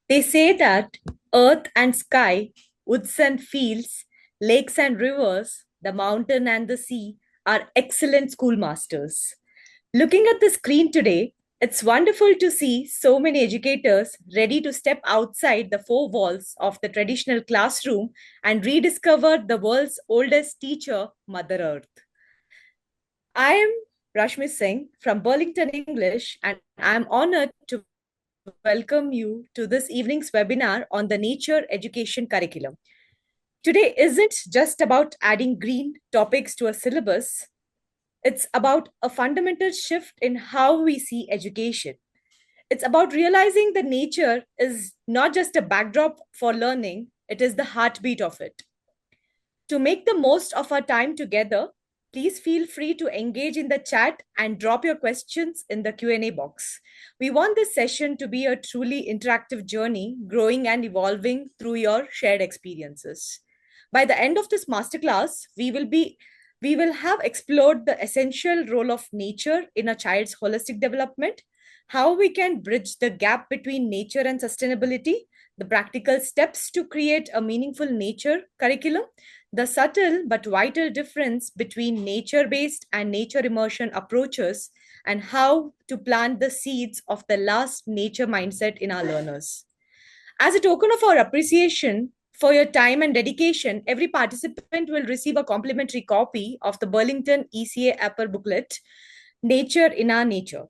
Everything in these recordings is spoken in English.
They say that earth and sky, woods and fields, lakes and rivers, the mountain and the sea are excellent schoolmasters. Looking at the screen today, it's wonderful to see so many educators ready to step outside the four walls of the traditional classroom and rediscover the world's oldest teacher, Mother Earth. I am Rashmi Singh from Burlington English, and I'm honored to welcome you to this evening's webinar on the nature education curriculum. Today isn't just about adding green topics to a syllabus, it's about a fundamental shift in how we see education. It's about realizing that nature is not just a backdrop for learning, it is the heartbeat of it. To make the most of our time together, please feel free to engage in the chat and drop your questions in the Q&A box. We want this session to be a truly interactive journey, growing and evolving through your shared experiences. By the end of this masterclass, we will have explored the essential role of nature in a child's holistic development, how we can bridge the gap between nature and sustainability, the practical steps to create a meaningful nature curriculum, the subtle but vital difference between nature based and nature immersion approaches, and how to plant the seeds of the last nature mindset in our learners. As a token of our appreciation for your time and dedication, every participant will receive a complimentary copy of the Burlington ECA Upper booklet, Nature in Our Nature.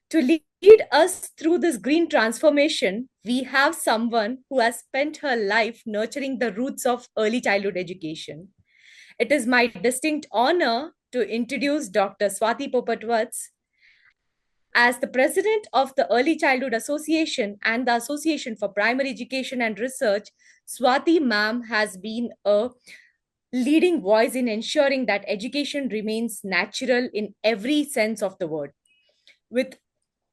To lead us through this green transformation, we have someone who has spent her life nurturing the roots of early childhood education. It is my distinct honor to introduce Dr. Swati Popat Vats. As the president of the Early Childhood Association and the Association for Primary Education and Research, Swati ma'am has been a leading voice in ensuring that education remains natural in every sense of the word. With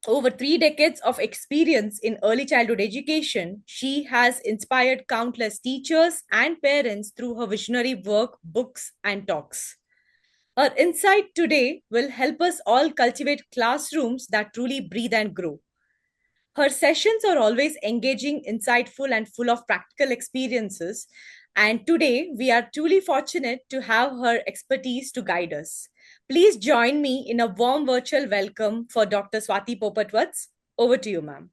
over 3 decades of experience in early childhood education, she has inspired countless teachers and parents through her visionary work, books, and talks. Her insight today will help us all cultivate classrooms that truly breathe and grow. Her sessions are always engaging, insightful, and full of practical experiences. And today, we are truly fortunate to have her expertise to guide us. Please join me in a warm virtual welcome for Dr. Swati Popat Vats. Over to you, ma'am.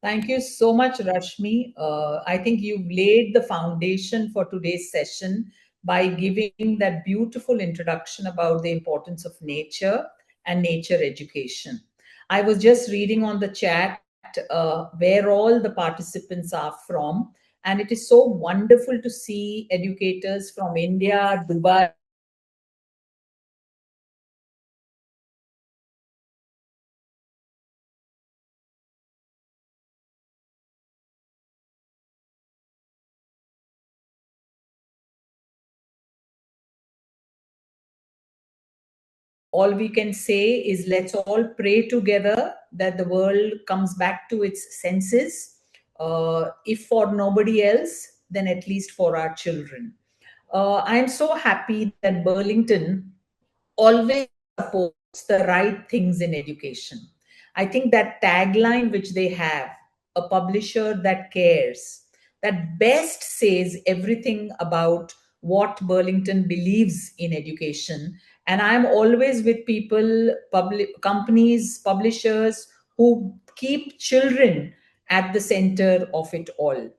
Thank you so much, Rashmi. I think you've laid the foundation for today's session by giving that beautiful introduction about the importance of nature and nature education. I was just reading on the chat where all the participants are from, and it is so wonderful to see educators from India, Dubai, all we can say is let's all pray together that the world comes back to its senses. If for nobody else, then at least for our children. I am so happy that Burlington always supports the right things in education. I think that tagline which they have, a publisher that cares, that best says everything about what Burlington believes in education. And I'm always with people, public companies, publishers who keep children at the center of it all.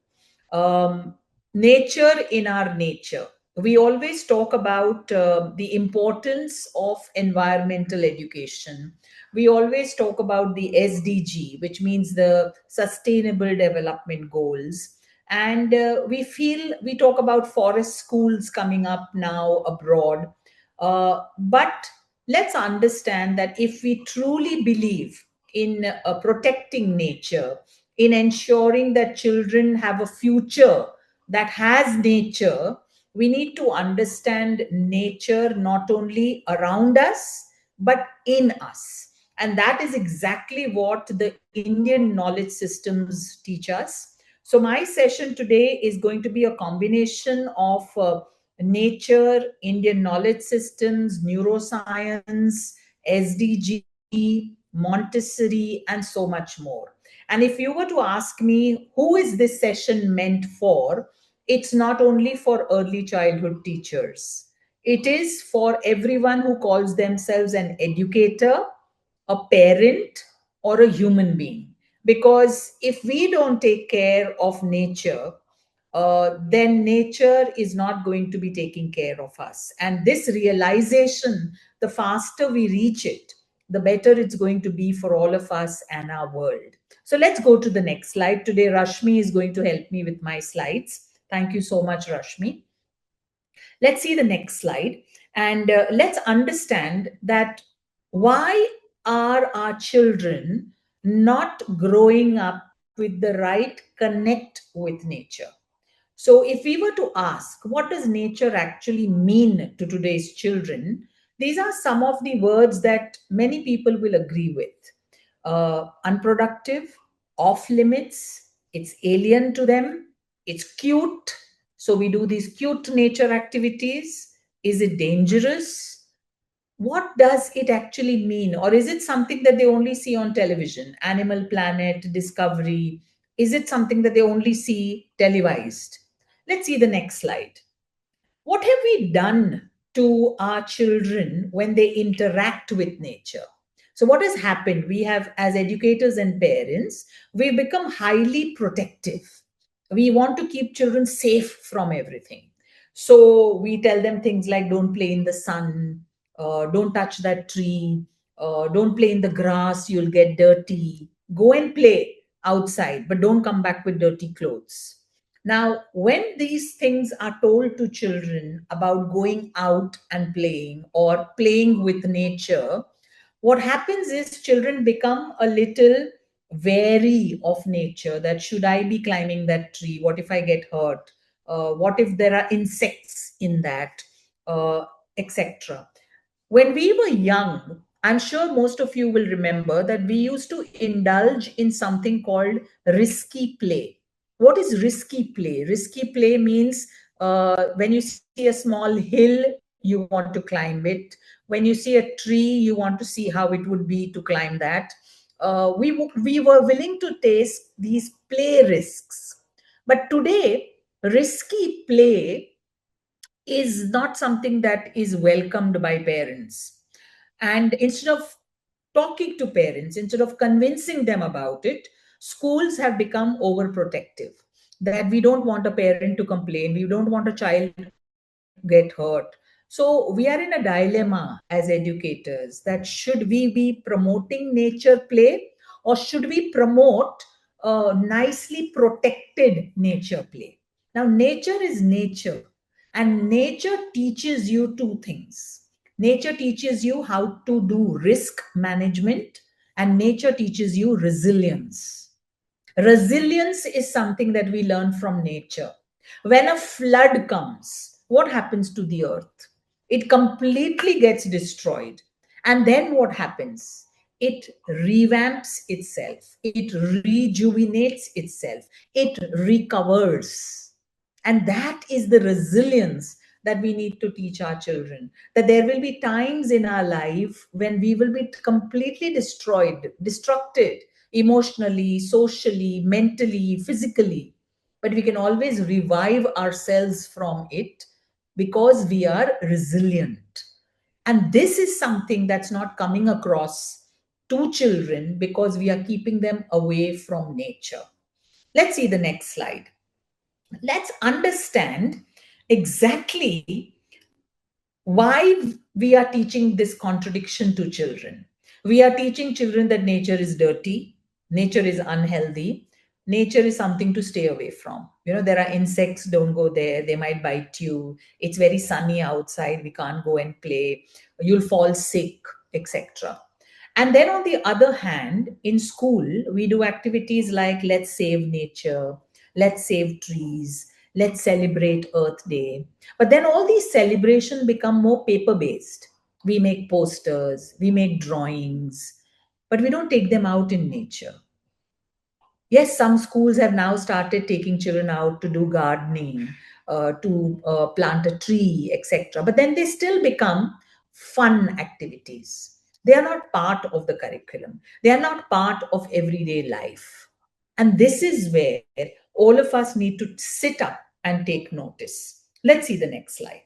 Nature in our nature. We always talk about the importance of environmental education. We always talk about the SDG, which means the Sustainable Development Goals. And we talk about forest schools coming up now abroad. But let's understand that if we truly believe in protecting nature, in ensuring that children have a future that has nature, we need to understand nature not only around us, but in us. And that is exactly what the Indian knowledge systems teach us. So, my session today is going to be a combination of nature, Indian knowledge systems, neuroscience, SDG, Montessori, and so much more. And if you were to ask me, who is this session meant for? It's not only for early childhood teachers, it is for everyone who calls themselves an educator, a parent, or a human being. Because if we don't take care of nature, then nature is not going to be taking care of us. And this realization, the faster we reach it, the better it's going to be for all of us and our world. So let's go to the next slide. Today, Rashmi is going to help me with my slides. Thank you so much, Rashmi. Let's see the next slide. And let's understand that why are our children not growing up with the right connect with nature? So, if we were to ask, what does nature actually mean to today's children? These are some of the words that many people will agree with: unproductive, off limits, it's alien to them, it's cute. So, we do these cute nature activities. Is it dangerous? What does it actually mean? Or is it something that they only see on television? Animal Planet, Discovery. Is it something that they only see televised? Let's see the next slide. What have we done to our children when they interact with nature? So, what has happened? We have, as educators and parents, we become highly protective. We want to keep children safe from everything. So, we tell them things like don't play in the sun, don't touch that tree, don't play in the grass, you'll get dirty. Go and play outside, but don't come back with dirty clothes. Now, when these things are told to children about going out and playing or playing with nature, what happens is children become a little wary of nature. That should I be climbing that tree? What if I get hurt? What if there are insects in that? Etc. When we were young, I'm sure most of you will remember that we used to indulge in something called risky play. What is risky play? Risky play means when you see a small hill, you want to climb it. When you see a tree, you want to see how it would be to climb that. We were willing to take these play risks. But today, risky play is not something that is welcomed by parents. And instead of talking to parents, instead of convincing them about it, schools have become overprotective. That we don't want a parent to complain, we don't want a child to get hurt. So we are in a dilemma as educators, that should we be promoting nature play, or should we promote nicely protected nature play? Now, nature is nature, and nature teaches you two things. Nature teaches you how to do risk management, and nature teaches you resilience. Resilience is something that we learn from nature. When a flood comes, what happens to the earth? It completely gets destroyed. And then what happens? It revamps itself, it rejuvenates itself, it recovers. And that is the resilience that we need to teach our children. That there will be times in our life when we will be completely destroyed, destructed emotionally, socially, mentally, physically. But we can always revive ourselves from it because we are resilient. And this is something that's not coming across to children because we are keeping them away from nature. Let's see the next slide. Let's understand exactly why we are teaching this contradiction to children. We are teaching children that nature is dirty, nature is unhealthy, nature is something to stay away from. You know, there are insects, don't go there, they might bite you. It's very sunny outside, we can't go and play, you'll fall sick, etc. And then on the other hand, in school, we do activities like let's save nature, let's save trees, let's celebrate Earth Day. But then all these celebrations become more paper based. We make posters, we make drawings, but we don't take them out in nature. Yes, some schools have now started taking children out to do gardening, to plant a tree, etc. But then they still become fun activities. They are not part of the curriculum, they are not part of everyday life. And this is where all of us need to sit up and take notice. Let's see the next slide.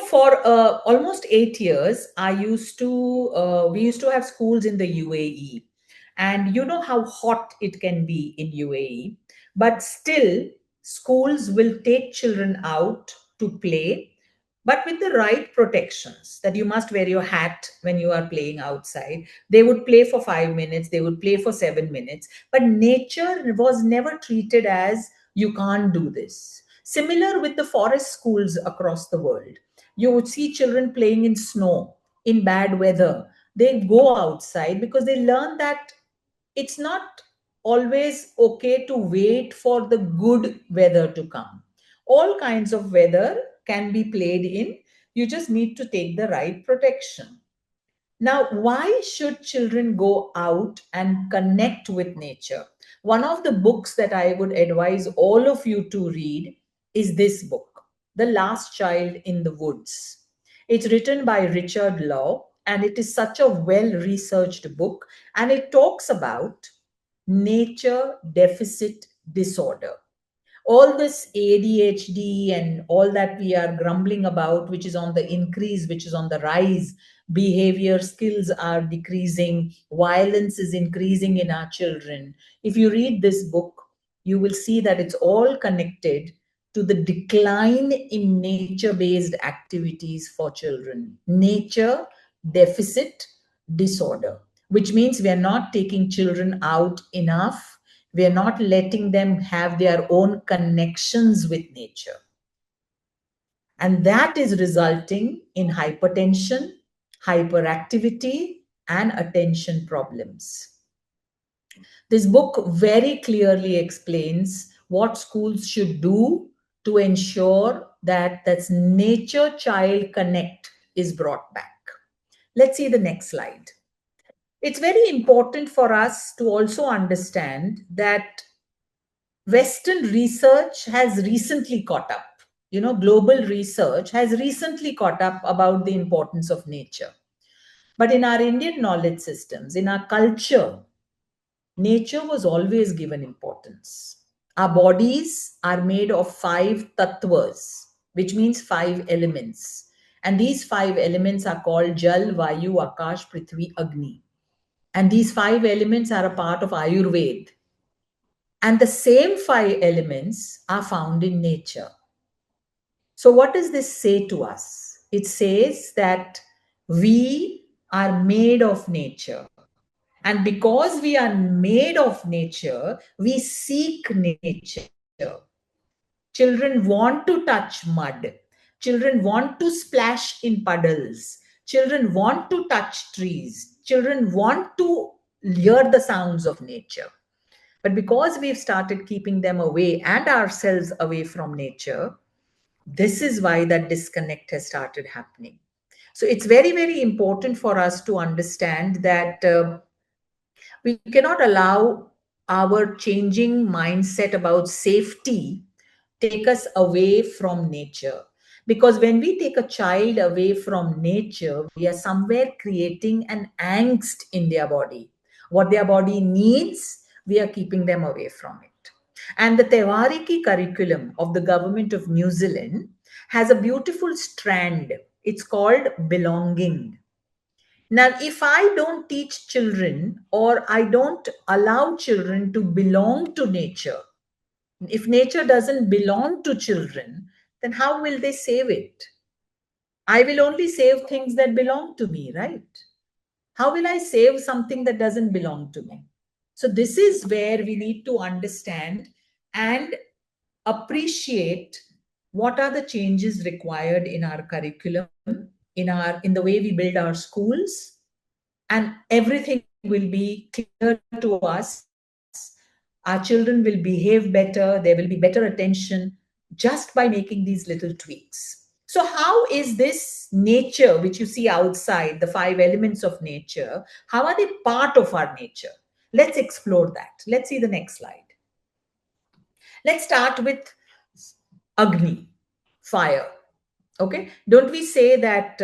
For almost 8 years, we used to have schools in the UAE, and you know how hot it can be in UAE, but still, schools will take children out to play, but with the right protections that you must wear your hat when you are playing outside. They would play for 5 minutes, they would play for 7 minutes, but nature was never treated as you can't do this. Similar with the forest schools across the world, you would see children playing in snow, in bad weather. They go outside because they learn that it's not always okay to wait for the good weather to come. All kinds of weather can be played in. You just need to take the right protection. Now, why should children go out and connect with nature? One of the books that I would advise all of you to read is this book, The Last Child in the Woods. It's written by Richard Law, and it is such a well researched book, and it talks about nature deficit disorder. All this ADHD and all that we are grumbling about, which is on the increase, which is on the rise, behavior skills are decreasing, violence is increasing in our children. If you read this book, you will see that it's all connected to the decline in nature based activities for children. Nature deficit disorder, which means we are not taking children out enough, we are not letting them have their own connections with nature. And that is resulting in hypertension, hyperactivity, and attention problems. This book very clearly explains what schools should do to ensure that that's nature child connect is brought back. Let's see the next slide. It's very important for us to also understand that Western research has recently caught up. Global research has recently caught up about the importance of nature. But in our Indian knowledge systems, in our culture, nature was always given importance. Our bodies are made of five tattvas, which means five elements. And these five elements are called Jal, Vayu, Akash, Prithvi, Agni. And these five elements are a part of Ayurveda. And the same five elements are found in nature. So, what does this say to us? It says that we are made of nature. And because we are made of nature, we seek nature. Children want to touch mud. Children want to splash in puddles. Children want to touch trees. Children want to hear the sounds of nature. But because we've started keeping them away and ourselves away from nature, this is why that disconnect has started happening. So it's very, very important for us to understand that we cannot allow our changing mindset about safety take us away from nature. Because when we take a child away from nature, we are somewhere creating an angst in their body. What their body needs, we are keeping them away from it. And the Tewariki curriculum of the government of New Zealand has a beautiful strand. It's called belonging. Now, if I don't teach children or I don't allow children to belong to nature, if nature doesn't belong to children, then how will they save it? I will only save things that belong to me, right? How will I save something that doesn't belong to me? So, this is where we need to understand and appreciate what are the changes required in our curriculum, in the way we build our schools, and everything will be clear to us. Our children will behave better, there will be better attention just by making these little tweaks. So, how is this nature, which you see outside, the five elements of nature, how are they part of our nature? Let's explore that. Let's see the next slide. Let's start with Agni, fire. Okay, don't we say that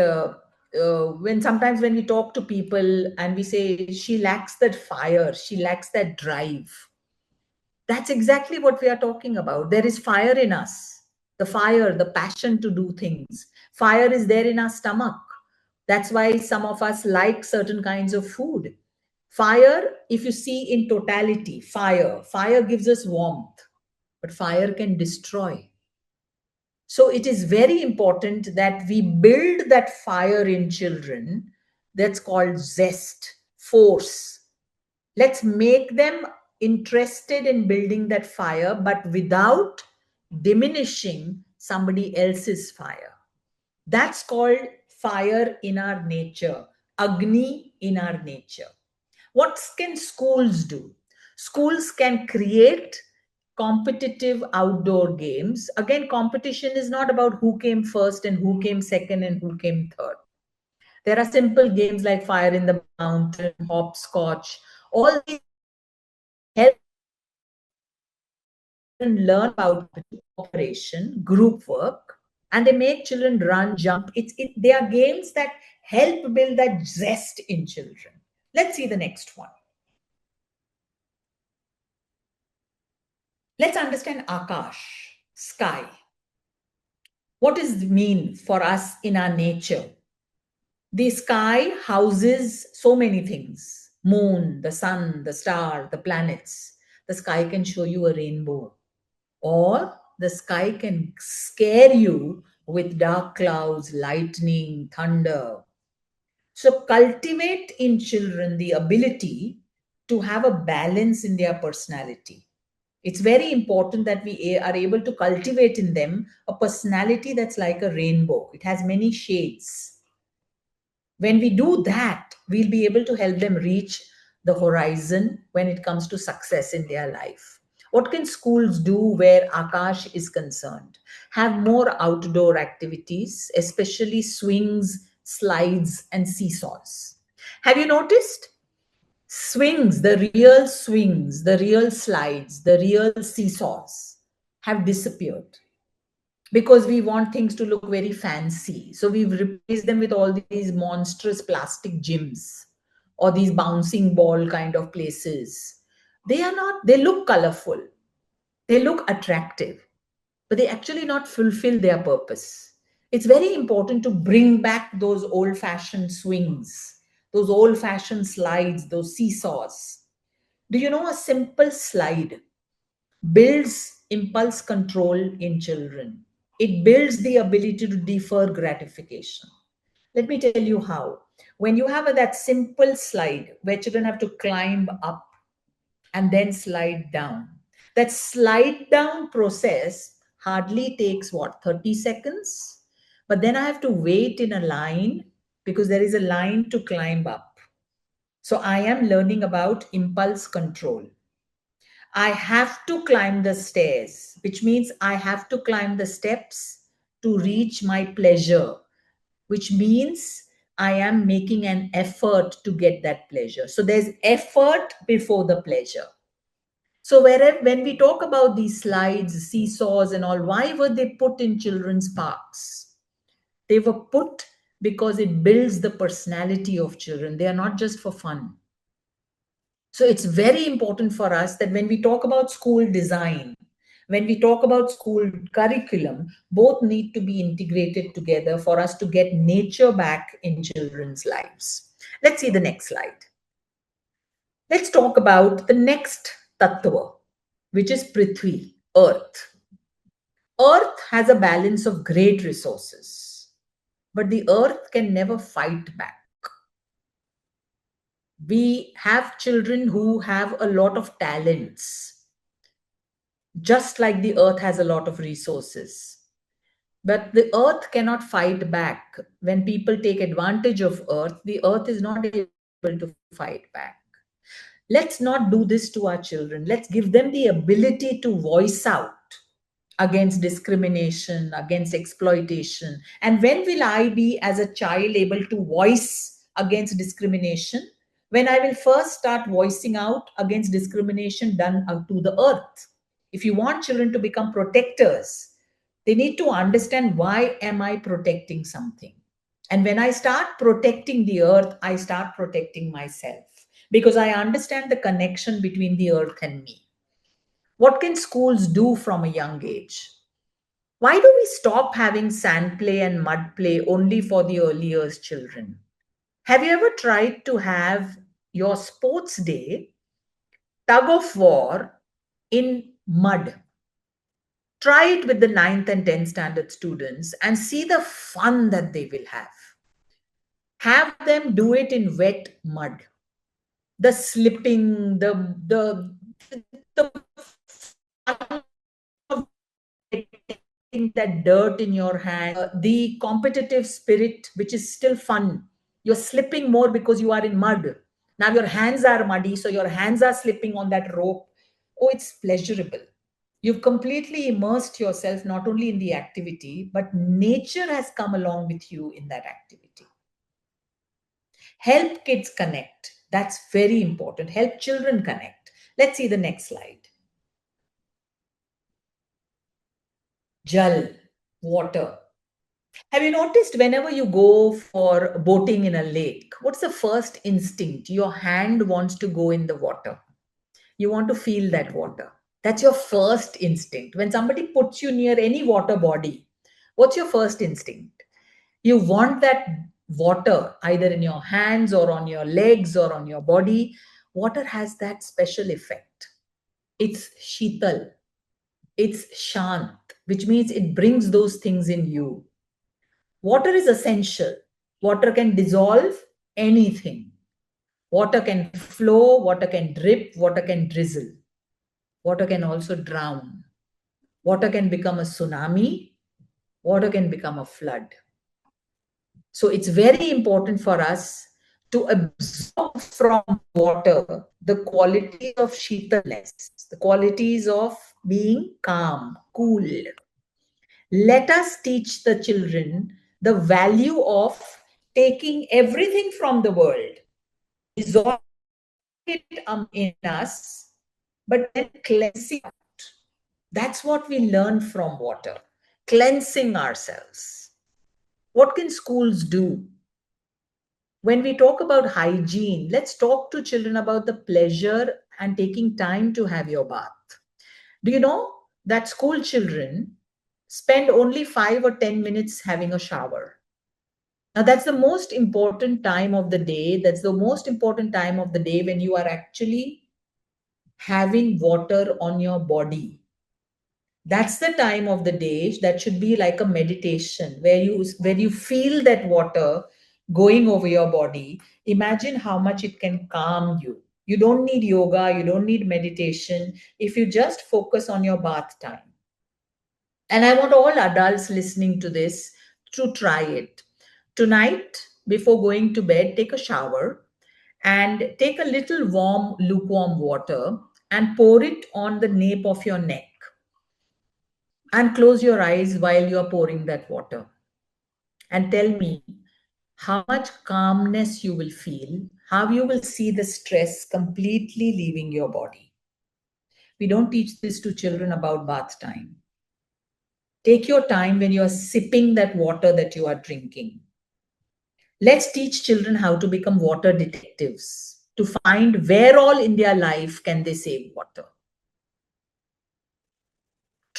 when sometimes when we talk to people and we say she lacks that fire, she lacks that drive, that's exactly what we are talking about. There is fire in us, the fire, the passion to do things. Fire is there in our stomach. That's why some of us like certain kinds of food. Fire, if you see in totality, fire gives us warmth, but fire can destroy. So it is very important that we build that fire in children. That's called zest, force. Let's make them interested in building that fire, but without diminishing somebody else's fire. That's called fire in our nature, Agni in our nature. What can schools do? Schools can create competitive outdoor games. Again, competition is not about who came first and who came second and who came third. There are simple games like fire in the mountain, hopscotch. All these help children learn about cooperation, group work, and they make children run, jump. They are games that help build that zest in children. Let's see the next one. Let's understand Akash, sky. What does it mean for us in our nature? The sky houses so many things: moon, the sun, the star, the planets. The sky can show you a rainbow, or the sky can scare you with dark clouds, lightning, thunder. So, cultivate in children the ability to have a balance in their personality. It's very important that we are able to cultivate in them a personality that's like a rainbow. It has many shades. When we do that, we'll be able to help them reach the horizon when it comes to success in their life. What can schools do where Akash is concerned? Have more outdoor activities, especially swings, slides, and seesaws. Have you noticed? Swings, the real slides, the real seesaws have disappeared because we want things to look very fancy. So we've replaced them with all these monstrous plastic gyms or these bouncing ball kind of places. They are not, they look colorful, they look attractive, but they actually not fulfill their purpose. It's very important to bring back those old fashioned swings, those old fashioned slides, those seesaws. Do you know a simple slide builds impulse control in children? It builds the ability to defer gratification. Let me tell you how. When you have that simple slide where children have to climb up and then slide down, that slide down process hardly takes what, 30 seconds? But then I have to wait in a line because there is a line to climb up. So I am learning about impulse control. I have to climb the stairs, which means I have to climb the steps to reach my pleasure, which means I am making an effort to get that pleasure. So there's effort before the pleasure. So wherever when we talk about these slides, seesaws, and all, why were they put in children's parks? They were put because it builds the personality of children. They are not just for fun. So it's very important for us that when we talk about school design, when we talk about school curriculum, both need to be integrated together for us to get nature back in children's lives. Let's see the next slide. Let's talk about the next tattva, which is Prithvi, Earth. Earth has a balance of great resources, but the earth can never fight back. We have children who have a lot of talents, just like the earth has a lot of resources. But the earth cannot fight back. When people take advantage of the earth is not able to fight back. Let's not do this to our children. Let's give them the ability to voice out against discrimination, against exploitation. And when will I be, as a child, able to voice against discrimination? When I will first start voicing out against discrimination done to the earth. If you want children to become protectors, they need to understand, why am I protecting something? And when I start protecting the earth, I start protecting myself because I understand the connection between the earth and me. What can schools do from a young age? Why do we stop having sand play and mud play only for the early years children? Have you ever tried to have your sports day tug of war in mud? Try it with the ninth and 10th standard students and see the fun that they will have. Have them do it in wet mud. The slipping, the fun of getting that dirt in your hand, the competitive spirit, which is still fun. You're slipping more because you are in mud. Now your hands are muddy, so your hands are slipping on that rope. Oh, it's pleasurable. You've completely immersed yourself not only in the activity, but nature has come along with you in that activity. Help kids connect. That's very important. Help children connect. Let's see the next slide. Jal, water. Have you noticed whenever you go for boating in a lake, what's the first instinct? Your hand wants to go in the water. You want to feel that water. That's your first instinct. When somebody puts you near any water body, what's your first instinct? You want that water either in your hands or on your legs or on your body. Water has that special effect. It's sheetal, it's shant, which means it brings those things in you. Water is essential. Water can dissolve anything. Water can flow, water can drip, water can drizzle. Water can also drown. Water can become a tsunami. Water can become a flood. So it's very important for us to absorb from water the qualities of sheetalness, the qualities of being calm, cool. Let us teach the children the value of taking everything from the world, dissolving it in us, but then cleansing out. That's what we learn from water, cleansing ourselves. What can schools do? When we talk about hygiene, let's talk to children about the pleasure and taking time to have your bath. Do you know that school children spend only 5 or 10 minutes having a shower? Now, that's the most important time of the day. That's the most important time of the day when you are actually having water on your body. That's the time of the day that should be like a meditation where you feel that water going over your body. Imagine how much it can calm you. You don't need yoga, you don't need meditation if you just focus on your bath time. And I want all adults listening to this to try it. Tonight, before going to bed, take a shower and take a little warm, lukewarm water and pour it on the nape of your neck. And close your eyes while you are pouring that water. And tell me how much calmness you will feel, how you will see the stress completely leaving your body. We don't teach this to children about bath time. Take your time when you are sipping that water that you are drinking. Let's teach children how to become water detectives, to find where all in their life can they save water.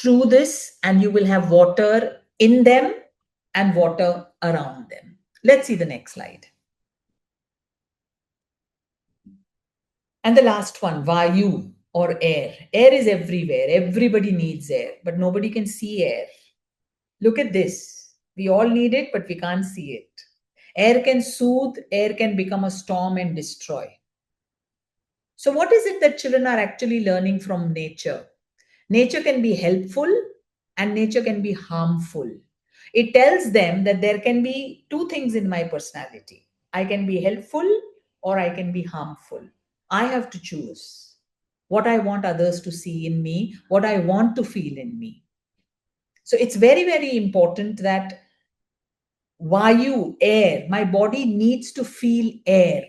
Through this, and you will have water in them and water around them. Let's see the next slide. And the last one, Vayu or air. Air is everywhere. Everybody needs air, but nobody can see air. Look at this. We all need it, but we can't see it. Air can soothe, air can become a storm and destroy. So, what is it that children are actually learning from nature? Nature can be helpful and nature can be harmful. It tells them that there can be two things in my personality: I can be helpful or I can be harmful. I have to choose what I want others to see in me, what I want to feel in me. So it's very, very important that Vayu, air, my body needs to feel air.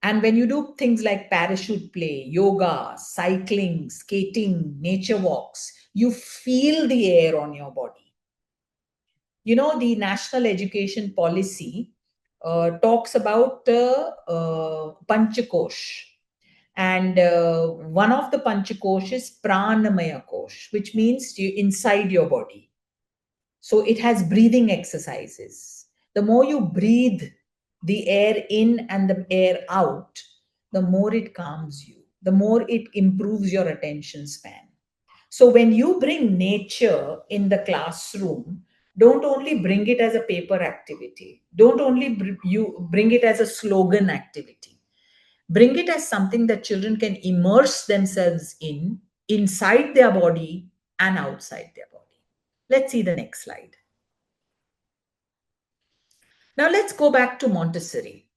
And when you do things like parachute play, yoga, cycling, skating, nature walks, you feel the air on your body. The national education policy talks about Panchakosh. And one of the Panchakosh is Pranamaya Kosh, which means inside your body. So it has breathing exercises. The more you breathe the air in and the air out, the more it calms you, the more it improves your attention span. So when you bring nature in the classroom, don't only bring it as a paper activity. Don't only you bring it as a slogan activity. Bring it as something that children can immerse themselves in, inside their body and outside their body. Let's see the next slide. Now let's go back to Montessori.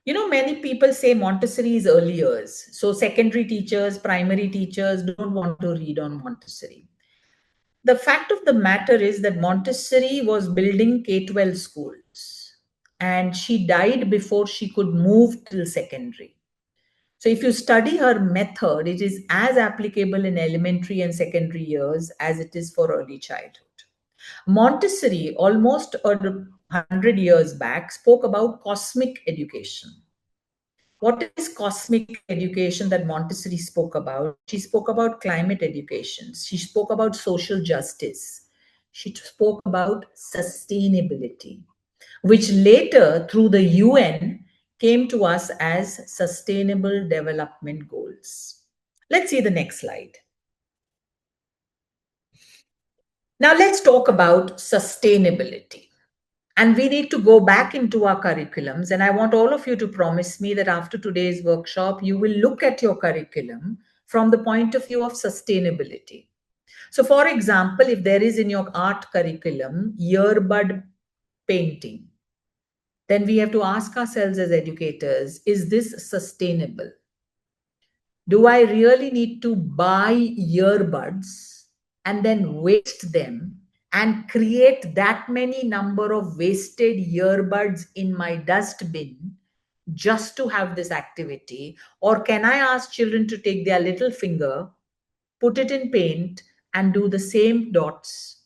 Many people say Montessori is early years. So secondary teachers, primary teachers don't want to read on Montessori. The fact of the matter is that Montessori was building K-12 schools and she died before she could move till secondary. So if you study her method, it is as applicable in elementary and secondary years as it is for early childhood. Montessori, almost 100 years back, spoke about cosmic education. What is cosmic education that Montessori spoke about? She spoke about climate education. She spoke about social justice. She spoke about sustainability, which later, through the UN, came to us as Sustainable Development Goals. Let's see the next slide. Now, let's talk about sustainability. And we need to go back into our curriculums. And I want all of you to promise me that after today's workshop, you will look at your curriculum from the point of view of sustainability. So, for example, if there is in your art curriculum earbud painting, then we have to ask ourselves as educators, is this sustainable? Do I really need to buy earbuds and then waste them and create that many number of wasted earbuds in my dustbin just to have this activity? Or can I ask children to take their little finger, put it in paint, and do the same dots?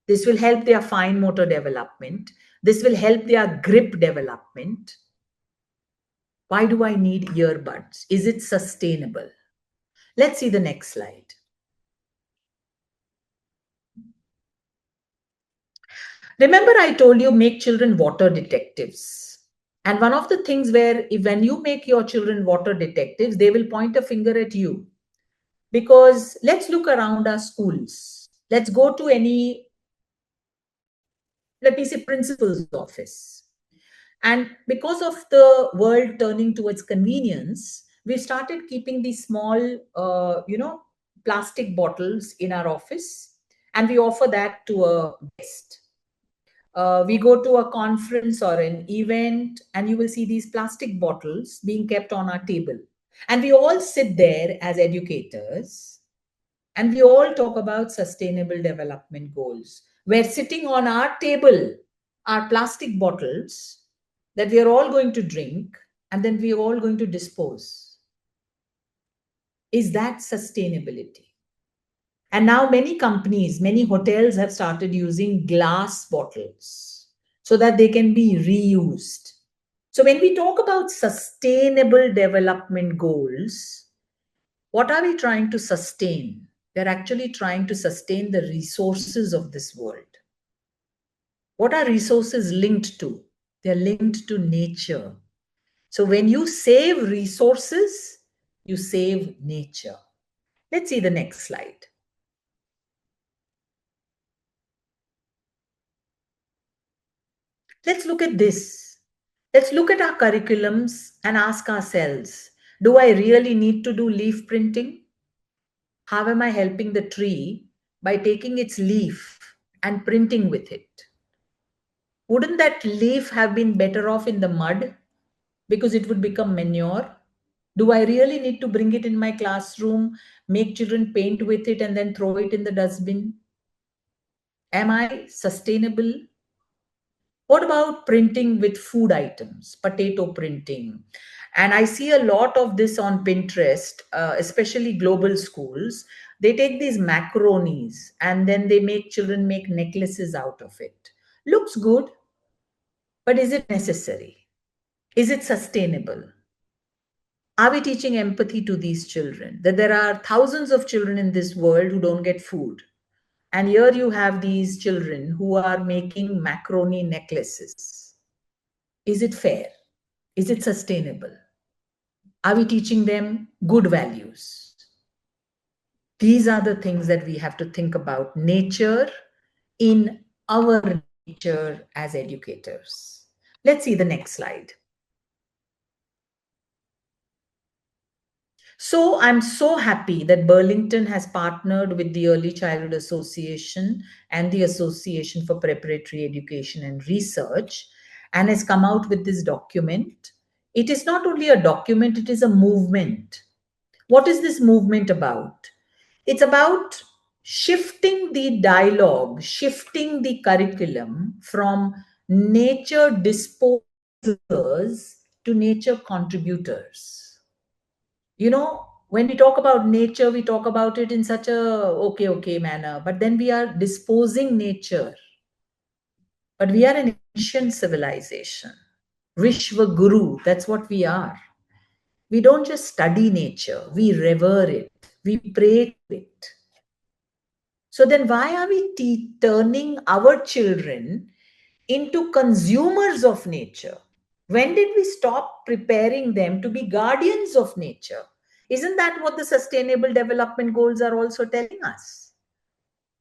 This will help their fine motor development. This will help their grip development. Why do I need earbuds? Is it sustainable? Let's see the next slide. Remember, I told you make children water detectives. And one of the things where when you make your children water detectives, they will point a finger at you. Because let's look around our schools. Let's go to any, let me say, principal's office. And because of the world turning towards convenience, we started keeping these small, plastic bottles in our office, and we offer that to a guest. We go to a conference or an event, and you will see these plastic bottles being kept on our table. And we all sit there as educators, and we all talk about sustainable development goals. We're sitting on our table, our plastic bottles that we are all going to drink, and then we're all going to dispose. Is that sustainability? And now many companies, many hotels have started using glass bottles so that they can be reused. So when we talk about sustainable development goals, what are we trying to sustain? We're actually trying to sustain the resources of this world. What are resources linked to? They're linked to nature. So when you save resources, you save nature. Let's see the next slide. Let's look at this. Let's look at our curriculums and ask ourselves, do I really need to do leaf printing? How am I helping the tree by taking its leaf and printing with it? Wouldn't that leaf have been better off in the mud because it would become manure? Do I really need to bring it in my classroom, make children paint with it, and then throw it in the dustbin? Am I sustainable? What about printing with food items, potato printing? And I see a lot of this on Pinterest, especially global schools. They take these macaronis and then they make children make necklaces out of it. Looks good, but is it necessary? Is it sustainable? Are we teaching empathy to these children? That there are thousands of children in this world who don't get food. And here you have these children who are making macaroni necklaces. Is it fair? Is it sustainable? Are we teaching them good values? These are the things that we have to think about nature in our nature as educators. Let's see the next slide. So I'm so happy that Burlington has partnered with the Early Childhood Association and the Association for Preparatory Education and Research and has come out with this document. It is not only a document, it is a movement. What is this movement about? It's about shifting the dialogue, shifting the curriculum from nature disposers to nature contributors. You know, when we talk about nature, we talk about it in such a okay manner, but then we are disposing nature. But we are an ancient civilization. Vishwa Guru, that's what we are. We don't just study nature, we revere it, we pray to it. So then, why are we turning our children into consumers of nature? When did we stop preparing them to be guardians of nature? Isn't that what the Sustainable Development Goals are also telling us?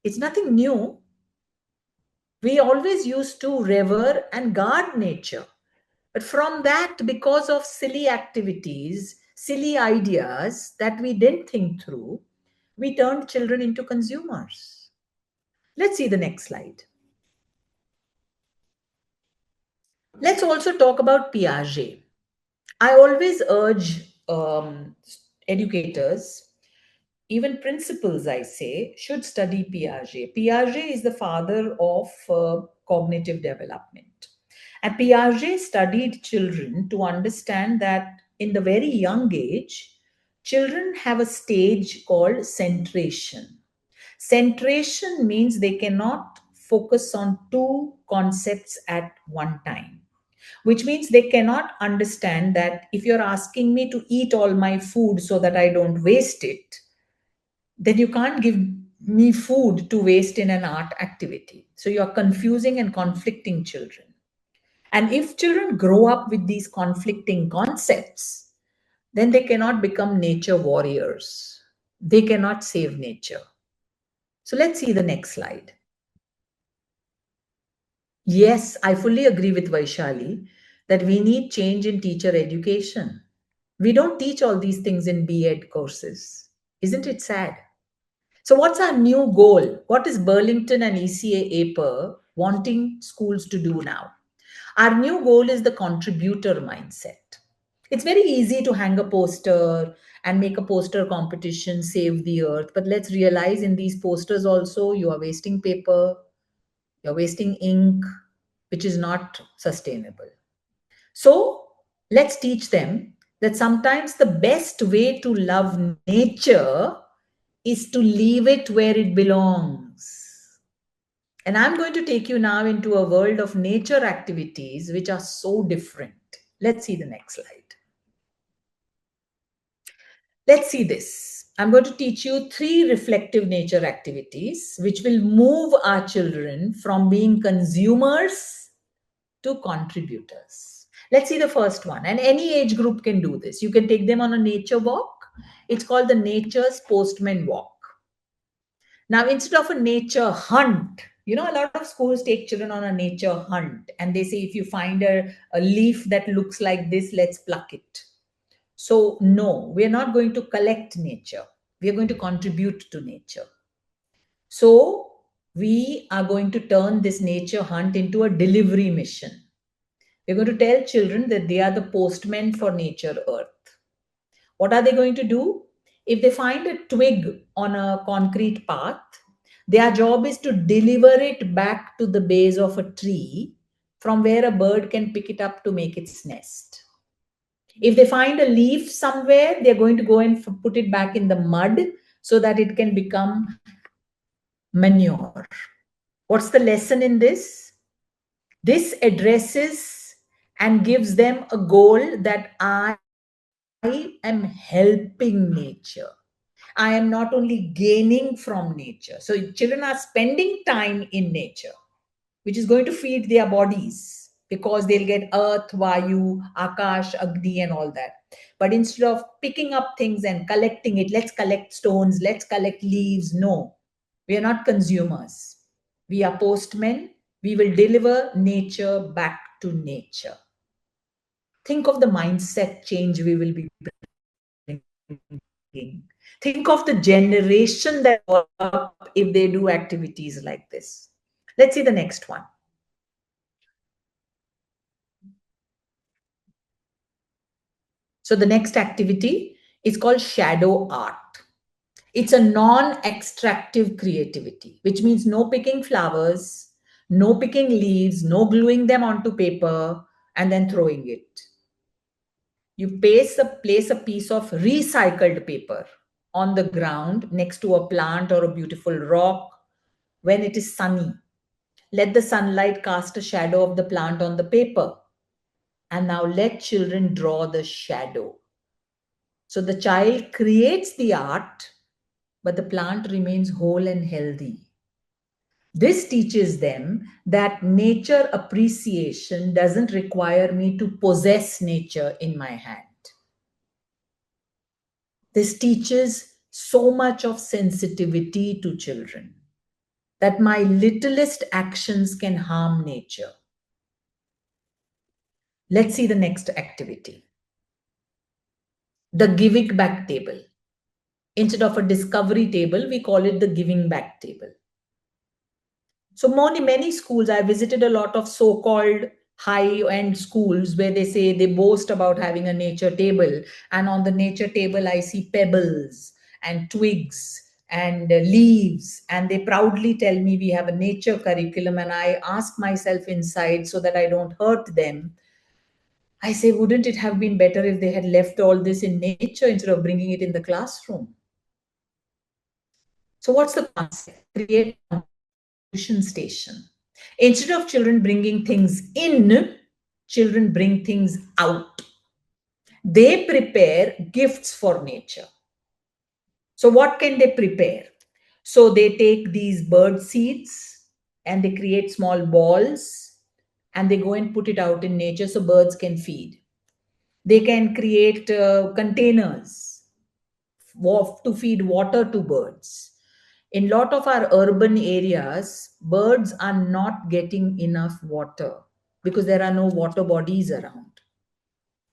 It's nothing new. We always used to revere and guard nature. But from that, because of silly activities, silly ideas that we didn't think through, we turned children into consumers. Let's see the next slide. Let's also talk about Piaget. I always urge educators, even principals, I say, should study Piaget. Piaget is the father of cognitive development. And Piaget studied children to understand that in the very young age, children have a stage called centration. Centration means they cannot focus on two concepts at one time, which means they cannot understand that if you're asking me to eat all my food so that I don't waste it, then you can't give me food to waste in an art activity. So you're confusing and conflicting children. And if children grow up with these conflicting concepts, then they cannot become nature warriors. They cannot save nature. So let's see the next slide. Yes, I fully agree with Vaishali that we need change in teacher education. We don't teach all these things in B.Ed courses. Isn't it sad? So, what's our new goal? What is Burlington and ECA wanting schools to do now? Our new goal is the contributor mindset. It's very easy to hang a poster and make a poster competition, save the earth. But let's realize in these posters also, you are wasting paper, you're wasting ink, which is not sustainable. So let's teach them that sometimes the best way to love nature is to leave it where it belongs. And I'm going to take you now into a world of nature activities which are so different. Let's see the next slide. Let's see this. I'm going to teach you 3 reflective nature activities which will move our children from being consumers to contributors. Let's see the first one. And any age group can do this. You can take them on a nature walk. It's called the Nature's Postman Walk. Now, instead of a nature hunt, you know, a lot of schools take children on a nature hunt and they say, if you find a leaf that looks like this, let's pluck it. So, no, we're not going to collect nature. We are going to contribute to nature. So, we are going to turn this nature hunt into a delivery mission. We're going to tell children that they are the postmen for nature earth. What are they going to do? If they find a twig on a concrete path, their job is to deliver it back to the base of a tree from where a bird can pick it up to make its nest. If they find a leaf somewhere, they're going to go and put it back in the mud so that it can become manure. What's the lesson in this? This addresses and gives them a goal that I am helping nature. I am not only gaining from nature. So children are spending time in nature, which is going to feed their bodies because they'll get earth, vayu, akash, agni, and all that. But instead of picking up things and collecting it, let's collect stones, let's collect leaves. No, we are not consumers. We are postmen. We will deliver nature back to nature. Think of the mindset change we will be bringing. Think of the generation that grow up if they do activities like this. Let's see the next one. So the next activity is called shadow art. It's a non-extractive creativity, which means no picking flowers, no picking leaves, no gluing them onto paper and then throwing it. You place a piece of recycled paper on the ground next to a plant or a beautiful rock when it is sunny. Let the sunlight cast a shadow of the plant on the paper. And now let children draw the shadow. So the child creates the art, but the plant remains whole and healthy. This teaches them that nature appreciation doesn't require me to possess nature in my hand. This teaches so much of sensitivity to children that my littlest actions can harm nature. Let's see the next activity. The giving back table. Instead of a discovery table, we call it the giving back table. So many schools, I visited a lot of so-called high-end schools where they say they boast about having a nature table. And on the nature table, I see pebbles and twigs and leaves. And they proudly tell me we have a nature curriculum. And I ask myself inside so that I don't hurt them. I say, wouldn't it have been better if they had left all this in nature instead of bringing it in the classroom? So what's the concept? Create a contribution station. Instead of children bringing things in, children bring things out. They prepare gifts for nature. So what can they prepare? So they take these bird seeds and they create small balls and they go and put it out in nature so birds can feed. They can create containers to feed water to birds. In lot of our urban areas, birds are not getting enough water because there are no water bodies around.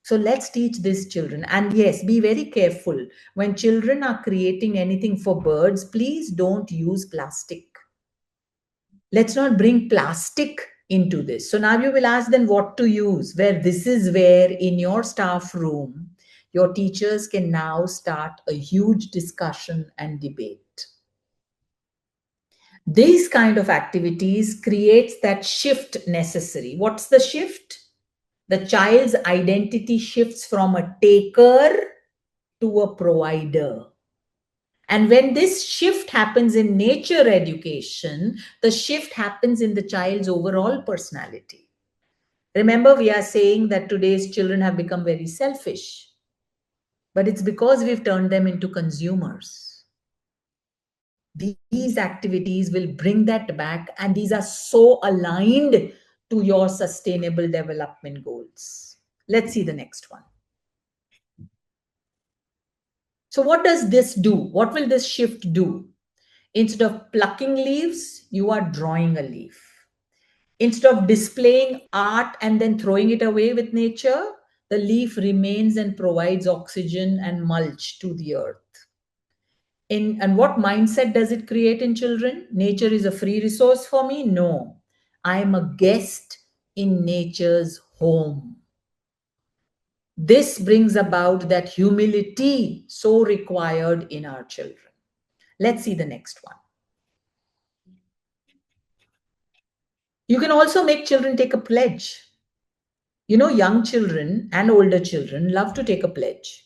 So let's teach these children. And yes, be very careful. When children are creating anything for birds, please don't use plastic. Let's not bring plastic into this. So now you will ask them what to use, where this is where in your staff room, your teachers can now start a huge discussion and debate. These kind of activities creates that shift necessary. What's the shift? The child's identity shifts from a taker to a provider. And when this shift happens in nature education, the shift happens in the child's overall personality. Remember, we are saying that today's children have become very selfish, but it's because we've turned them into consumers. These activities will bring that back, and these are so aligned to your sustainable development goals. Let's see the next one. So, what does this do? What will this shift do? Instead of plucking leaves, you are drawing a leaf. Instead of displaying art and then throwing it away with nature, the leaf remains and provides oxygen and mulch to the earth. And what mindset does it create in children? Nature is a free resource for me? No. I am a guest in nature's home. This brings about that humility so required in our children. Let's see the next one. You can also make children take a pledge. You know, young children and older children love to take a pledge.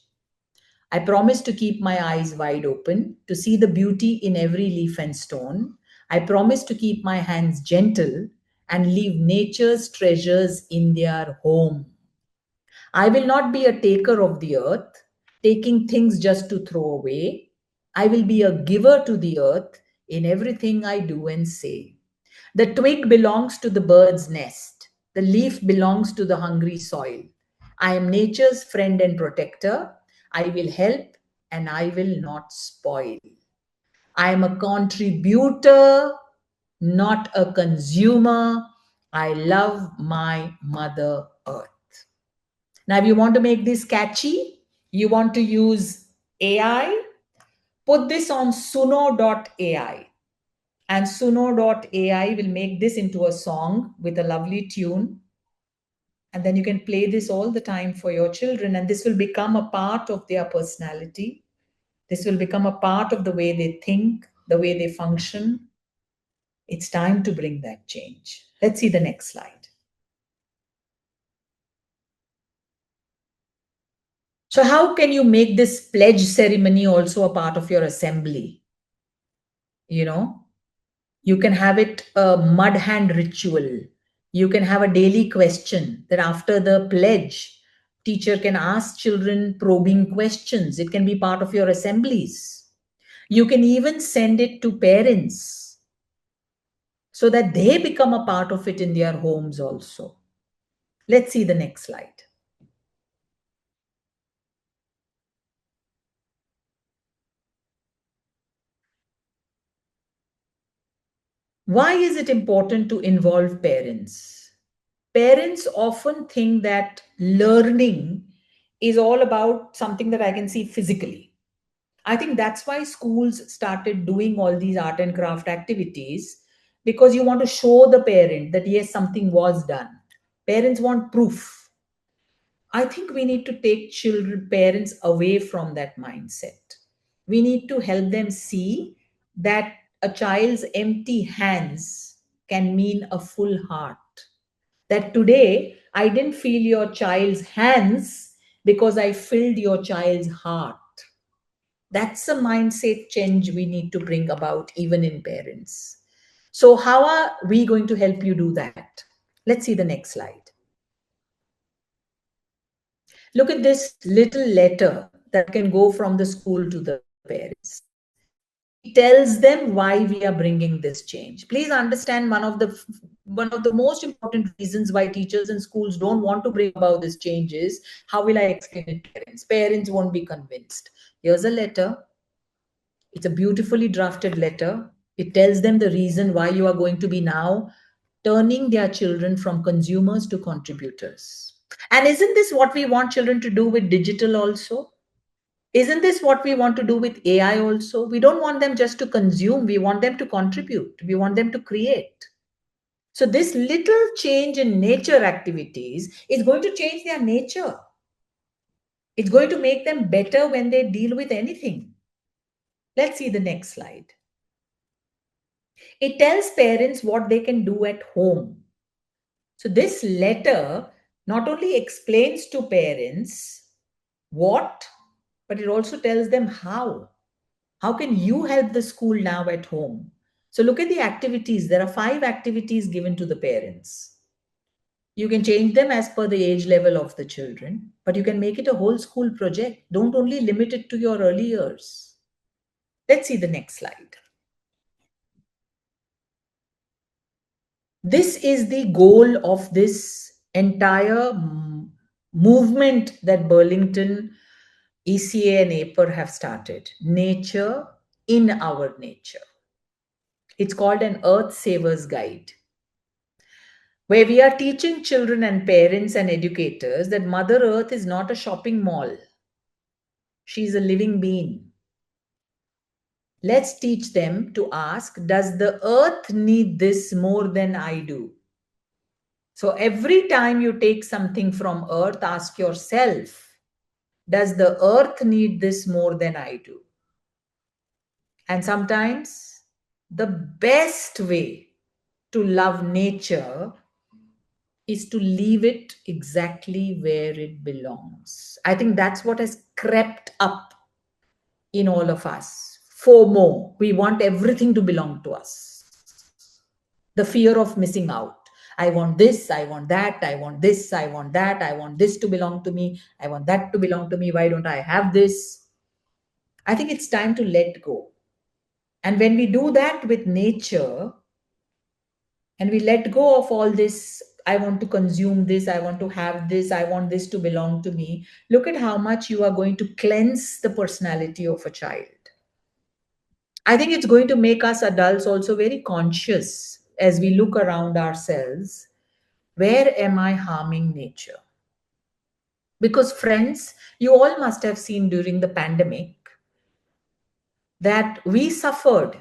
I promise to keep my eyes wide open, to see the beauty in every leaf and stone. I promise to keep my hands gentle and leave nature's treasures in their home. I will not be a taker of the earth, taking things just to throw away. I will be a giver to the earth in everything I do and say. The twig belongs to the bird's nest. The leaf belongs to the hungry soil. I am nature's friend and protector. I will help and I will not spoil. I am a contributor, not a consumer. I love my Mother Earth. Now, if you want to make this catchy, you want to use AI, put this on suno.ai. And suno.ai will make this into a song with a lovely tune. And then you can play this all the time for your children, and this will become a part of their personality. This will become a part of the way they think, the way they function. It's time to bring that change. Let's see the next slide. So, how can you make this pledge ceremony also a part of your assembly? You know, you can have it a mud hand ritual. You can have a daily question that after the pledge, teacher can ask children probing questions. It can be part of your assemblies. You can even send it to parents so that they become a part of it in their homes also. Let's see the next slide. Why is it important to involve parents? Parents often think that learning is all about something that I can see physically. I think that's why schools started doing all these art and craft activities, because you want to show the parent that yes, something was done. Parents want proof. I think we need to take children, parents away from that mindset. We need to help them see that a child's empty hands can mean a full heart. That today I didn't feel your child's hands because I filled your child's heart. That's a mindset change we need to bring about even in parents. So, how are we going to help you do that? Let's see the next slide. Look at this little letter that can go from the school to the parents. It tells them why we are bringing this change. Please understand, one of the most important reasons why teachers and schools don't want to bring about this change is, how will I explain it to parents? Parents won't be convinced. Here's a letter. It's a beautifully drafted letter. It tells them the reason why you are going to be now turning their children from consumers to contributors. And isn't this what we want children to do with digital also? Isn't this what we want to do with AI also? We don't want them just to consume, we want them to contribute, we want them to create. So, this little change in nature activities is going to change their nature. It's going to make them better when they deal with anything. Let's see the next slide. It tells parents what they can do at home. So, this letter not only explains to parents what, but it also tells them how. How can you help the school now at home? So, look at the activities. There are 5 activities given to the parents. You can change them as per the age level of the children, but you can make it a whole school project. Don't only limit it to your early years. Let's see the next slide. This is the goal of this entire movement that Burlington, ECA, and APER have started. Nature in our nature. It's called an Earth Savers Guide, where we are teaching children and parents and educators that Mother Earth is not a shopping mall. She's a living being. Let's teach them to ask, does the earth need this more than I do? So every time you take something from earth, ask yourself, does the earth need this more than I do? And sometimes the best way to love nature is to leave it exactly where it belongs. I think that's what has crept up in all of us. FOMO, we want everything to belong to us. The fear of missing out. I want this, I want that, I want this, I want that, I want this to belong to me, I want that to belong to me. Why don't I have this? I think it's time to let go. And when we do that with nature, and we let go of all this, I want to consume this, I want to have this, I want this to belong to me, look at how much you are going to cleanse the personality of a child. I think it's going to make us adults also very conscious as we look around ourselves. Where am I harming nature? Because, friends, you all must have seen during the pandemic that we suffered,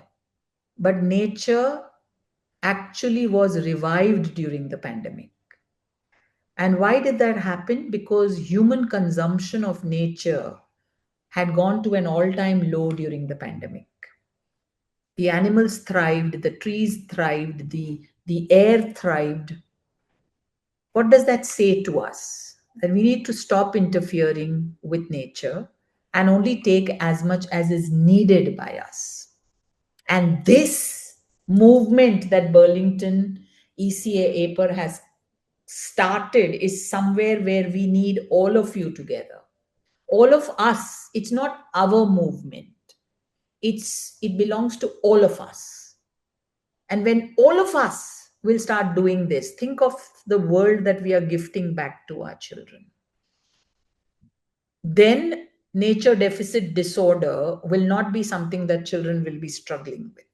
but nature actually was revived during the pandemic. And why did that happen? Because human consumption of nature had gone to an all time low during the pandemic. The animals thrived, the trees thrived, the air thrived. What does that say to us? That we need to stop interfering with nature and only take as much as is needed by us. And this movement that Burlington ECA APER has started is somewhere where we need all of you together. All of us. It's not our movement. It belongs to all of us. And when all of us will start doing this, think of the world that we are gifting back to our children. Then nature deficit disorder will not be something that children will be struggling with.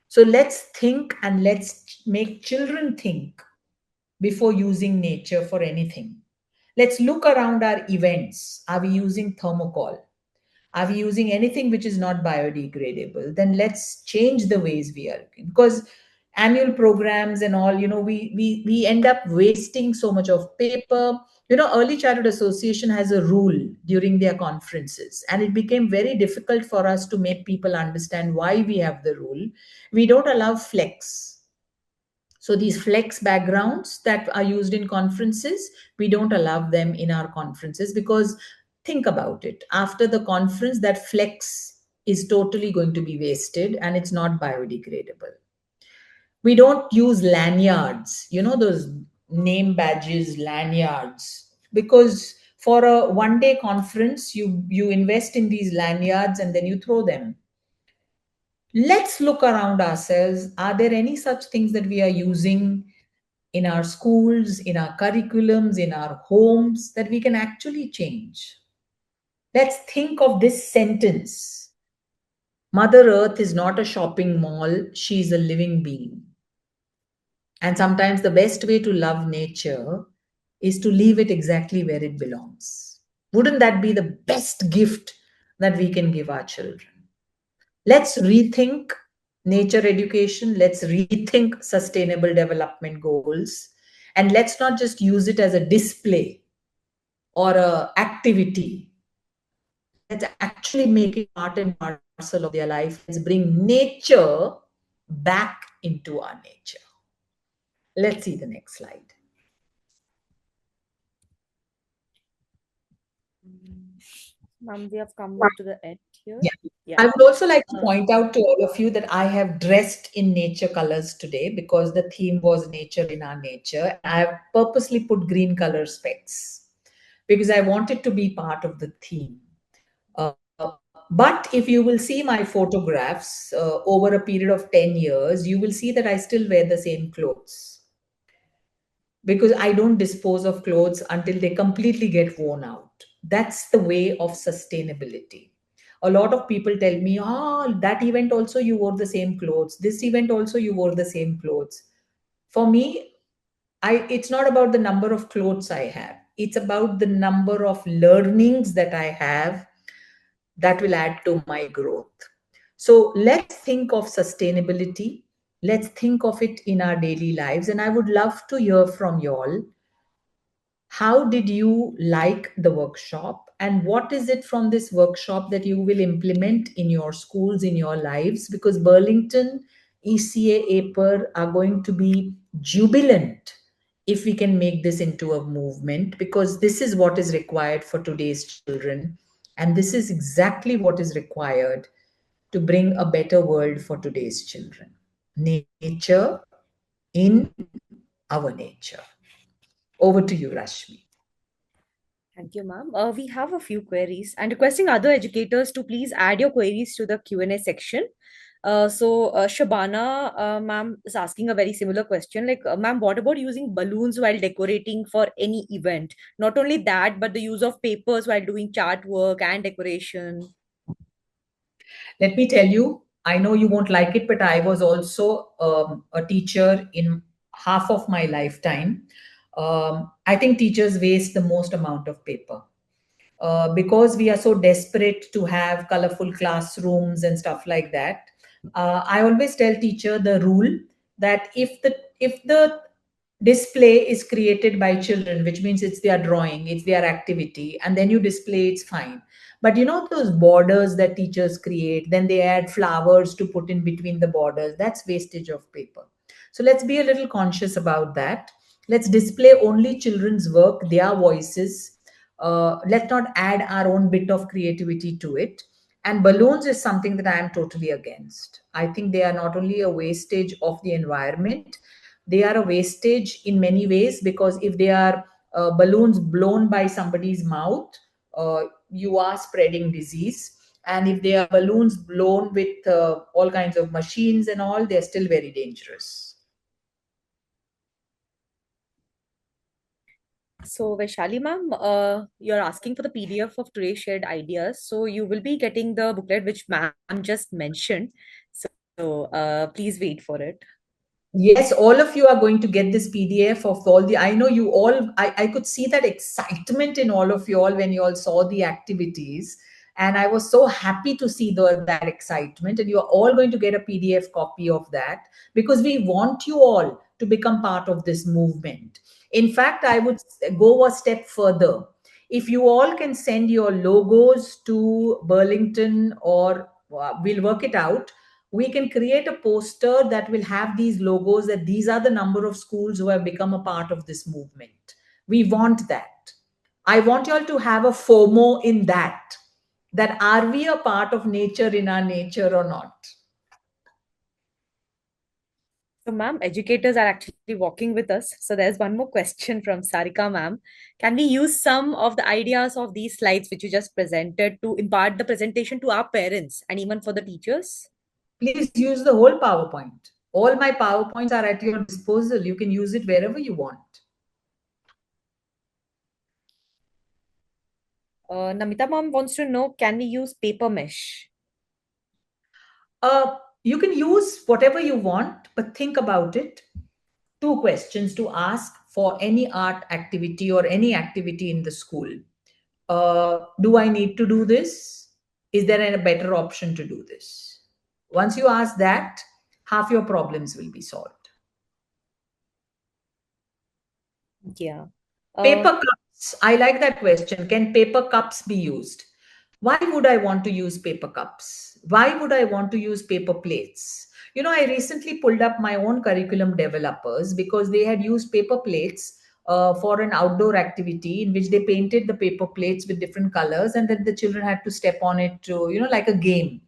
So let's think and let's make children think before using nature for anything. Let's look around our events. Are we using thermocol? Are we using anything which is not biodegradable? Then let's change the ways we are looking. Because annual programs and all, we end up wasting so much of paper. Early Childhood Association has a rule during their conferences, and it became very difficult for us to make people understand why we have the rule. We don't allow flex. So these flex backgrounds that are used in conferences, we don't allow them in our conferences because think about it. After the conference, that flex is totally going to be wasted and it's not biodegradable. We don't use lanyards, those name badges, lanyards, because for a one day conference, you invest in these lanyards and then you throw them. Let's look around ourselves. Are there any such things that we are using in our schools, in our curriculums, in our homes that we can actually change? Let's think of this sentence: Mother Earth is not a shopping mall, she is a living being. And sometimes the best way to love nature is to leave it exactly where it belongs. Wouldn't that be the best gift that we can give our children? Let's rethink nature education. Let's rethink sustainable development goals. And let's not just use it as a display or a activity. Let's actually make it part and parcel of their life. Let's bring nature back into our nature. Let's see the next slide. Ma'am, we have come to the end here. Yeah. Yeah. I would also like to point out to all of you that I have dressed in nature colors today because the theme was nature in our nature. And I have purposely put green color specs because I wanted to be part of the theme. Uh, but if you will see my photographs over a period of 10 years, you will see that I still wear the same clothes because I don't dispose of clothes until they completely get worn out. That's the way of sustainability. A lot of people tell me, oh, that event also you wore the same clothes. This event also you wore the same clothes. For me, it's not about the number of clothes I have. It's about the number of learnings that I have that will add to my growth. So let's think of sustainability. Let's think of it in our daily lives. And I would love to hear from you all. How did you like the workshop? And what is it from this workshop that you will implement in your schools, in your lives? Because Burlington, ECA, APER are going to be jubilant if we can make this into a movement, because this is what is required for today's children. And this is exactly what is required to bring a better world for today's children. Nature in our nature. Over to you, Rashmi. Thank you, ma'am. We have a few queries and requesting other educators to please add your queries to the Q&A section. Shabana, ma'am, is asking a very similar question. Like, ma'am, what about using balloons while decorating for any event? Not only that, but the use of papers while doing chart work and decoration. Let me tell you, I know you won't like it, but I was also a teacher in half of my lifetime. I think teachers waste the most amount of paper because we are so desperate to have colorful classrooms and stuff like that. I always tell teacher the rule that if the display is created by children, which means it's their drawing, it's their activity, and then you display, it's fine. But you know those borders that teachers create, then they add flowers to put in between the borders. That's wastage of paper. So let's be a little conscious about that. Let's display only children's work, their voices. Let's not add our own bit of creativity to it. And balloons is something that I am totally against. I think they are not only a wastage of the environment, they are a wastage in many ways, because if they are balloons blown by somebody's mouth, you are spreading disease. And if they are balloons blown with all kinds of machines and all, they're still very dangerous. So, Vaishali ma'am, you're asking for the PDF of today's shared ideas. So, you will be getting the booklet which ma'am just mentioned. So, please wait for it. Yes, all of you are going to get this PDF of all the. I know you all, I could see that excitement in all of you all when you all saw the activities. And I was so happy to see that excitement. And you're all going to get a PDF copy of that, because we want you all to become part of this movement. In fact, I would go a step further. If you all can send your logos to Burlington, or we'll work it out, we can create a poster that will have these logos, that these are the number of schools who have become a part of this movement. We want that. I want you all to have a FOMO in that are we a part of nature in our nature or not? So, ma'am, educators are actually walking with us. So, there's one more question from Sarika, ma'am. Can we use some of the ideas of these slides which you just presented to impart the presentation to our parents and even for the teachers? Please use the whole PowerPoint. All my PowerPoints are at your disposal. You can use it wherever you want. Namita ma'am wants to know, can we use paper mesh? You can use whatever you want, but think about it. Two questions to ask for any art activity or any activity in the school. Do I need to do this? Is there a better option to do this? Once you ask that, half your problems will be solved. Yeah. Paper cups. I like that question. Can paper cups be used? Why would I want to use paper cups? Why would I want to use paper plates? You know, I recently pulled up my own curriculum developers because they had used paper plates for an outdoor activity in which they painted the paper plates with different colors, and then the children had to step on it to, like a game.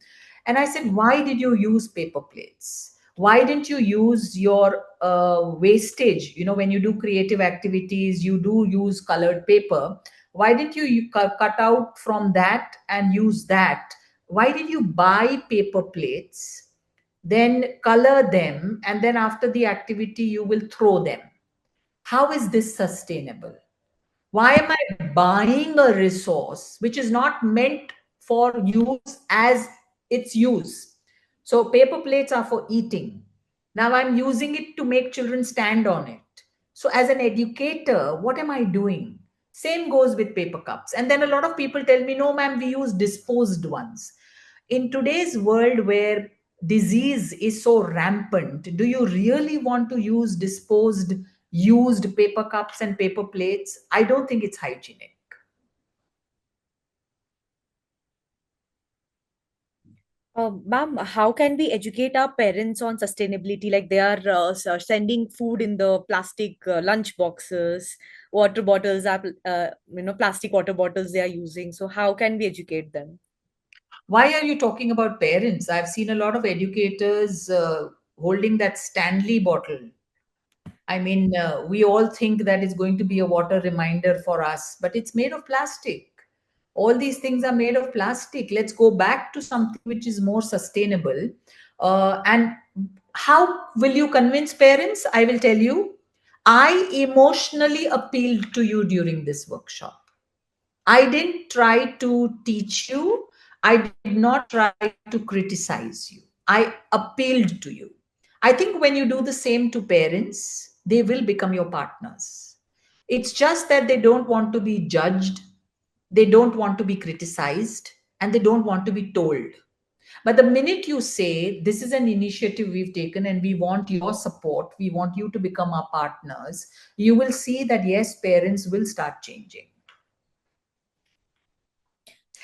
And I said, why did you use paper plates? Why didn't you use your wastage? When you do creative activities, you do use colored paper. Why didn't you cut out from that and use that? Why did you buy paper plates, then color them, and then after the activity you will throw them? How is this sustainable? Why am I buying a resource which is not meant for use as its use? So paper plates are for eating. Now I'm using it to make children stand on it. So as an educator, what am I doing? Same goes with paper cups. And then a lot of people tell me, no, ma'am, we use disposed ones. In today's world where disease is so rampant, do you really want to use disposed, used paper cups and paper plates? I don't think it's hygienic. Ma'am, how can we educate our parents on sustainability? Like they are sending food in the plastic lunch boxes, water bottles, are, plastic water bottles they are using. So how can we educate them? Why are you talking about parents? I've seen a lot of educators holding that Stanley bottle. I mean, we all think that it's going to be a water reminder for us, but it's made of plastic. All these things are made of plastic. Let's go back to something which is more sustainable. And how will you convince parents? I will tell you. I emotionally appealed to you during this workshop. I didn't try to teach you. I did not try to criticize you. I appealed to you. I think when you do the same to parents, they will become your partners. It's just that they don't want to be judged, they don't want to be criticized, and they don't want to be told. But the minute you say, this is an initiative we've taken and we want your support, we want you to become our partners, you will see that yes, parents will start changing.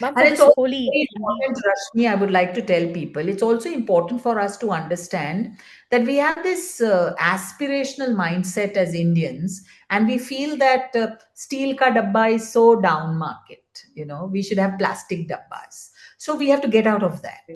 Ma'am, And for it's this also holy, very can we? important, Rashmi, I would like to tell people, it's also important for us to understand that we have this aspirational mindset as Indians, and we feel that steel ka dabba is so down market. We should have plastic dabbas. So we have to get out of that.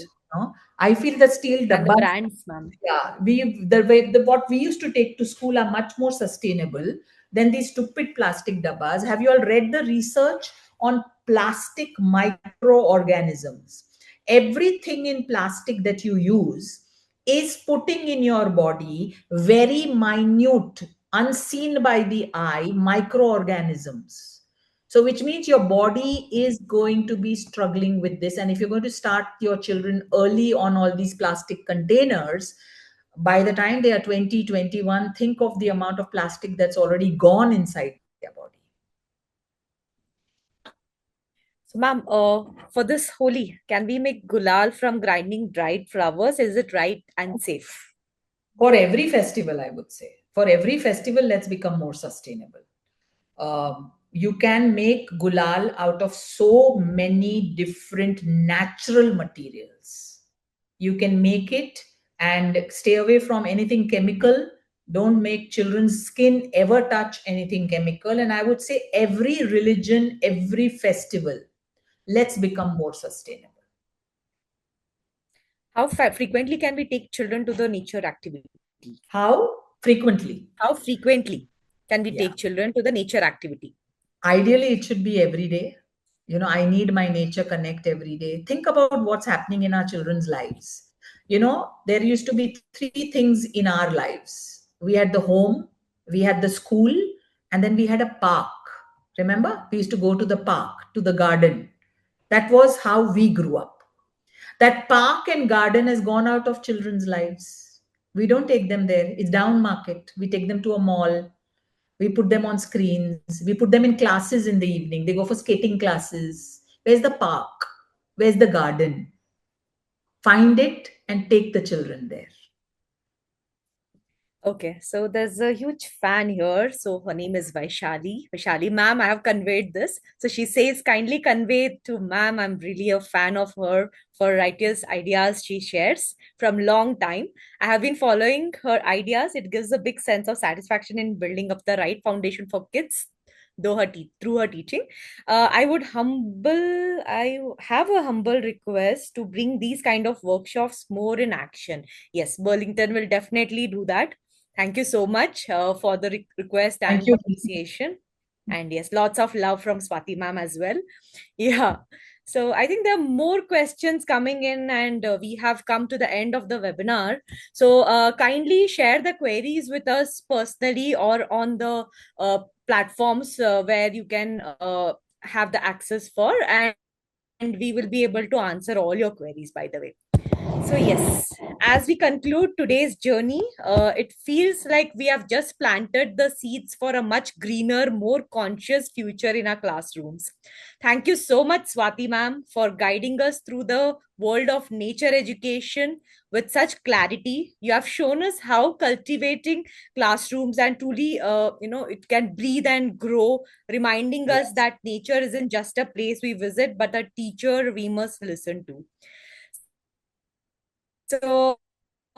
I feel that steel And the dabbas, brands, ma'am. yeah, the what we used to take to school are much more sustainable than these stupid plastic dabbas. Have you all read the research on plastic microorganisms? Everything in plastic that you use is putting in your body very minute, unseen by the eye microorganisms. So, which means your body is going to be struggling with this. And if you're going to start your children early on all these plastic containers, by the time they are 20, 21, think of the amount of plastic that's already gone inside their body. So, ma'am, for this holy, can we make gulal from grinding dried flowers? Is it right and safe? For every festival, I would say. For every festival, let's become more sustainable. You can make gulal out of so many different natural materials. You can make it and stay away from anything chemical. Don't make children's skin ever touch anything chemical. And I would say every religion, every festival, let's become more sustainable. How frequently can we take children to the nature activity? How frequently? How frequently can we Yeah. take children to the nature activity? Ideally, it should be every day. I need my nature connect every day. Think about what's happening in our children's lives. There used to be three things in our lives: we had the home, we had the school, and then we had a park. Remember, we used to go to the park, to the garden. That was how we grew up. That park and garden has gone out of children's lives. We don't take them there. It's down market. We take them to a mall. We put them on screens. We put them in classes in the evening. They go for skating classes. Where's the park? Where's the garden? Find it and take the children there. Okay, so there's a huge fan here. So her name is Vaishali. Vaishali, ma'am, I have conveyed this. So she says, kindly convey to ma'am, I'm really a fan of her for righteous ideas she shares from long time. I have been following her ideas. It gives a big sense of satisfaction in building up the right foundation for kids. Though through her teaching, I have a humble request to bring these kind of workshops more in action. Yes, Burlington will definitely do that. Thank you so much for the request Thank and you. appreciation. And yes, lots of love from Swati ma'am as well. Yeah. So I think there are more questions coming in, and we have come to the end of the webinar. So kindly share the queries with us personally or on the platforms where you can have the access for, and we will be able to answer all your queries, by the way. So, yes, as we conclude today's journey, it feels like we have just planted the seeds for a much greener, more conscious future in our classrooms. Thank you so much, Swati ma'am, for guiding us through the world of nature education with such clarity. You have shown us how cultivating classrooms and truly, it can breathe and grow, reminding us Yes. that nature isn't just a place we visit, but a teacher we must listen to. So,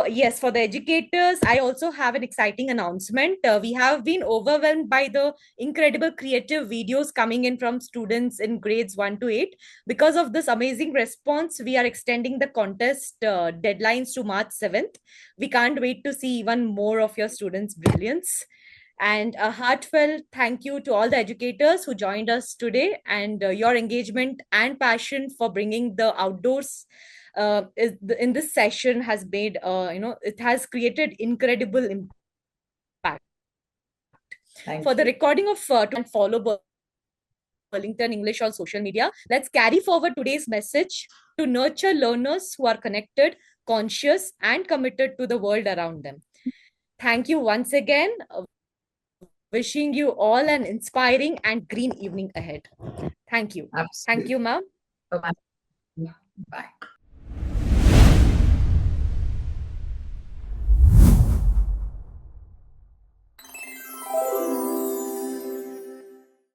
yes, for the educators, I also have an exciting announcement. We have been overwhelmed by the incredible creative videos coming in from students in grades 1 to 8. Because of this amazing response, we are extending the contest deadlines to March 7th. We can't wait to see even more of your students' brilliance. And a heartfelt thank you to all the educators who joined us today, and your engagement and passion for bringing the outdoors in this session has made, it has created incredible impact. For the Thank you. recording of and follow Burlington English on social media, let's carry forward today's message to nurture learners who are connected, conscious, and committed to the world around them. Thank you once again. Wishing you all an inspiring and green evening ahead. Thank you. Thank Absolutely. you, ma'am. Bye-bye. Bye.